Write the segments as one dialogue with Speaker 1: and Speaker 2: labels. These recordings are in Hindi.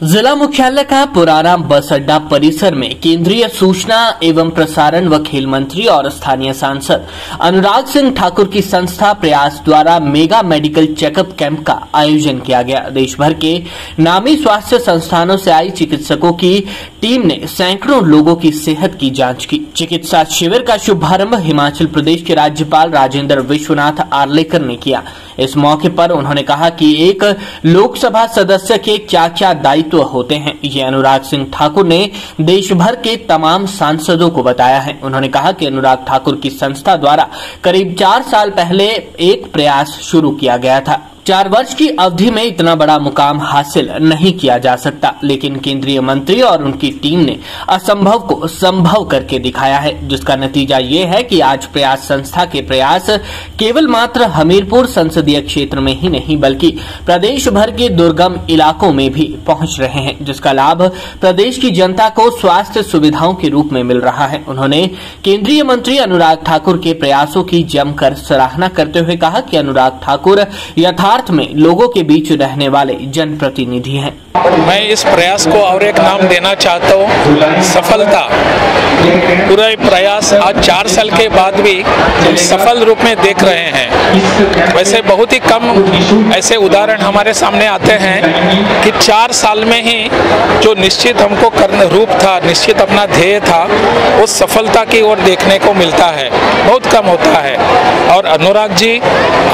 Speaker 1: जिला मुख्यालय का पुराना बस अड्डा परिसर में केंद्रीय सूचना एवं प्रसारण व खेल मंत्री और स्थानीय सांसद अनुराग सिंह ठाकुर की संस्था प्रयास द्वारा मेगा मेडिकल चेकअप कैंप का आयोजन किया गया। देश भर के नामी स्वास्थ्य संस्थानों से आई चिकित्सकों की टीम ने सैकड़ों लोगों की सेहत की जांच की। चिकित्सा शिविर का शुभारंभ हिमाचल प्रदेश के राज्यपाल राजेंद्र विश्वनाथ आर्लेकर ने किया। इस मौके पर उन्होंने कहा कि एक लोकसभा सदस्य के क्या क्या दायित्व होते हैं, ये अनुराग सिंह ठाकुर ने देश भर के तमाम सांसदों को बताया है। उन्होंने कहा कि अनुराग ठाकुर की संस्था द्वारा करीब 4 साल पहले एक प्रयास शुरू किया गया था। 4 वर्ष की अवधि में इतना बड़ा मुकाम हासिल नहीं किया जा सकता, लेकिन केंद्रीय मंत्री और उनकी टीम ने असंभव को संभव करके दिखाया है, जिसका नतीजा ये है कि आज प्रयास संस्था के प्रयास केवल मात्र हमीरपुर संसदीय क्षेत्र में ही नहीं बल्कि प्रदेश भर के दुर्गम इलाकों में भी पहुंच रहे हैं, जिसका लाभ प्रदेश की जनता को स्वास्थ्य सुविधाओं के रूप में मिल रहा है। उन्होंने केंद्रीय मंत्री अनुराग ठाकुर के प्रयासों की जमकर सराहना करते हुए कहा कि अनुराग ठाकुर यथार्थ में लोगों के बीच रहने वाले जनप्रतिनिधि हैं।
Speaker 2: मैं इस प्रयास को और एक नाम देना चाहता हूँ, सफलता। पूरा प्रयास आज 4 साल के बाद भी सफल रूप में देख रहे हैं। वैसे बहुत ही कम ऐसे उदाहरण हमारे सामने आते हैं कि 4 साल में ही जो निश्चित हमको करने रूप था, निश्चित अपना ध्येय था, वो सफलता की ओर देखने को मिलता है, बहुत कम होता है। और अनुराग जी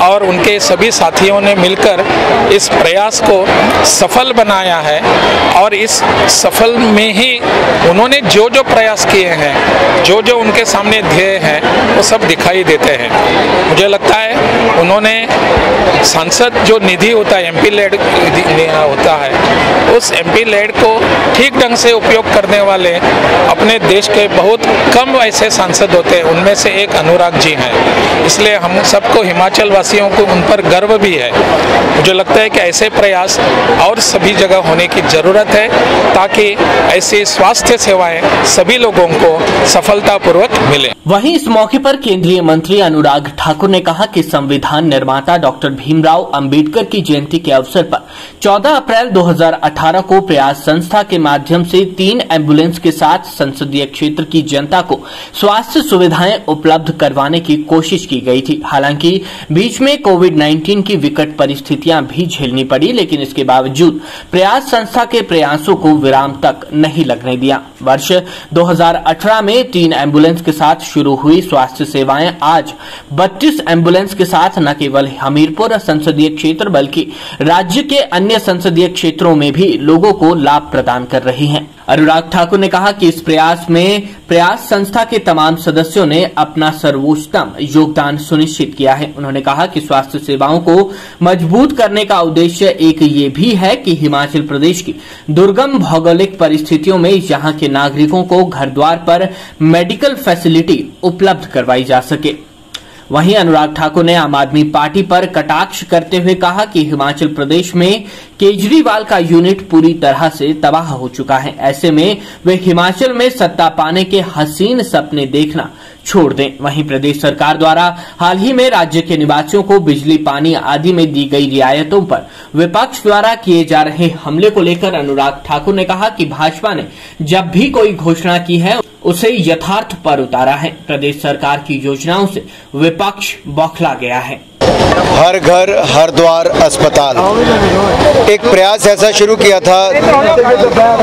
Speaker 2: और उनके सभी साथियों ने मिलकर इस प्रयास को सफल बनाया है और इस सफल में ही उन्होंने जो जो प्रयास किए हैं, जो जो उनके सामने ध्येय हैं, वो सब दिखाई देते हैं। मुझे लगता है उन्होंने सांसद जो निधि होता है, एमपी लेड होता है, उस एमपी लेड को ठीक ढंग से उपयोग करने वाले अपने देश के बहुत कम ऐसे सांसद होते हैं, उनमें से एक अनुराग जी हैं। इसलिए हम सबको हिमाचल वासियों को उन पर गर्व भी है। मुझे लगता है कि ऐसे प्रयास और सभी जगह होने की जरूरत है ताकि ऐसी स्वास्थ्य सेवाएं सभी लोगों को सफलतापूर्वक मिले।
Speaker 1: वहीं इस मौके पर केंद्रीय मंत्री अनुराग ठाकुर ने कहा कि संविधान निर्माता डॉक्टर भीमराव अंबेडकर की जयंती के अवसर पर 14 अप्रैल 2018 को प्रयास संस्था के माध्यम से 3 एम्बुलेंस के साथ संसदीय क्षेत्र की जनता को स्वास्थ्य सुविधाएं उपलब्ध करवाने की कोशिश की गई थी। हालांकि बीच में कोविड-19 की विकट परिस्थितियां भी झेलनी पड़ी, लेकिन इसके बावजूद प्रयास संस्था के प्रयासों को विराम तक नहीं लगने दिया। वर्ष 2018 में 3 एम्बुलेंस के साथ शुरू हुई स्वास्थ्य सेवाएं आज 32 एम्बुलेंस के साथ न केवल हमीरपुर संसदीय क्षेत्र बल्कि राज्य के अन्य संसदीय क्षेत्रों में भी लोगों को लाभ प्रदान कर रही हैं। अनुराग ठाकुर ने कहा कि इस प्रयास में प्रयास संस्था के तमाम सदस्यों ने अपना सर्वोत्तम योगदान सुनिश्चित किया है। उन्होंने कहा कि स्वास्थ्य सेवाओं को मजबूत करने का उद्देश्य एक ये भी है कि हिमाचल प्रदेश की दुर्गम भौगोलिक परिस्थितियों में यहाँ के नागरिकों को घर द्वार पर मेडिकल फैसिलिटी उपलब्ध करवाई जा सके। वहीं अनुराग ठाकुर ने आम आदमी पार्टी पर कटाक्ष करते हुए कहा कि हिमाचल प्रदेश में केजरीवाल का यूनिट पूरी तरह से तबाह हो चुका है। ऐसे में वे हिमाचल में सत्ता पाने के हसीन सपने देखना छोड़ दें। वहीं प्रदेश सरकार द्वारा हाल ही में राज्य के निवासियों को बिजली, पानी आदि में दी गई रियायतों पर विपक्ष द्वारा किए जा रहे हमले को लेकर अनुराग ठाकुर ने कहा कि भाजपा ने जब भी कोई घोषणा की है उसे यथार्थ पर उतारा है। प्रदेश सरकार की योजनाओं से विपक्ष बौखला गया है।
Speaker 3: हर घर हर द्वार अस्पताल एक प्रयास ऐसा शुरू किया था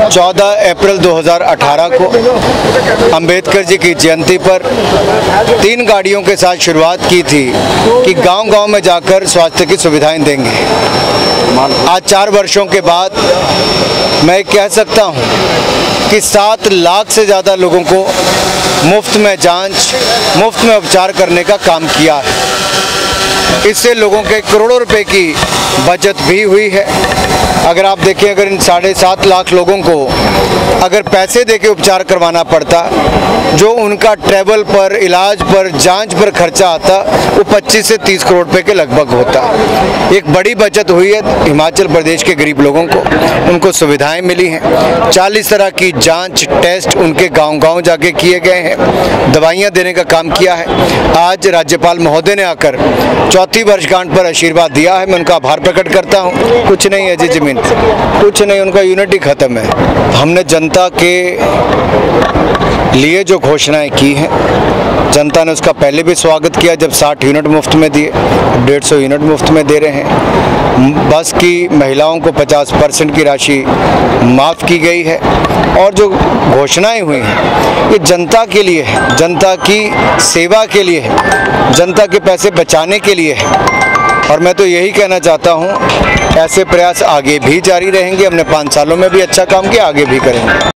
Speaker 3: 14 अप्रैल 2018 को अंबेडकर जी की जयंती पर 3 गाड़ियों के साथ शुरुआत की थी कि गांव-गांव में जाकर स्वास्थ्य की सुविधाएं देंगे। आज 4 वर्षों के बाद मैं कह सकता हूं कि 7 लाख से ज़्यादा लोगों को मुफ्त में जांच, मुफ्त में उपचार करने का काम किया है। इससे लोगों के करोड़ों रुपए की बचत भी हुई है। अगर आप देखें, अगर इन 7.5 लाख लोगों को अगर पैसे देके उपचार करवाना पड़ता, जो उनका ट्रैवल पर, इलाज पर, जांच पर खर्चा आता, वो 25 से 30 करोड़ रुपए के लगभग होता। एक बड़ी बचत हुई है हिमाचल प्रदेश के गरीब लोगों को, उनको सुविधाएं मिली हैं। 40 तरह की जांच, टेस्ट उनके गांव-गांव जाके किए गए हैं। दवाइयां देने का काम किया है। आज राज्यपाल महोदय ने आकर 4थी वर्षगांठ पर आशीर्वाद दिया है। मैं उनका आभार प्रकट करता हूँ। कुछ नहीं है जी, जमीन कुछ नहीं, उनका यूनिटी खत्म है। हमने जनता के लिए जो घोषणाएं की हैं, जनता ने उसका पहले भी स्वागत किया जब 60 यूनिट मुफ्त में दिए, 150 यूनिट मुफ्त में दे रहे हैं। बस की महिलाओं को 50% की राशि माफ़ की गई है और जो घोषणाएं हुई हैं ये जनता के लिए है, जनता की सेवा के लिए है, जनता के पैसे बचाने के लिए है। और मैं तो यही कहना चाहता हूँ, ऐसे प्रयास आगे भी जारी रहेंगे। हमने 5 सालों में भी अच्छा काम किया, आगे भी करेंगे।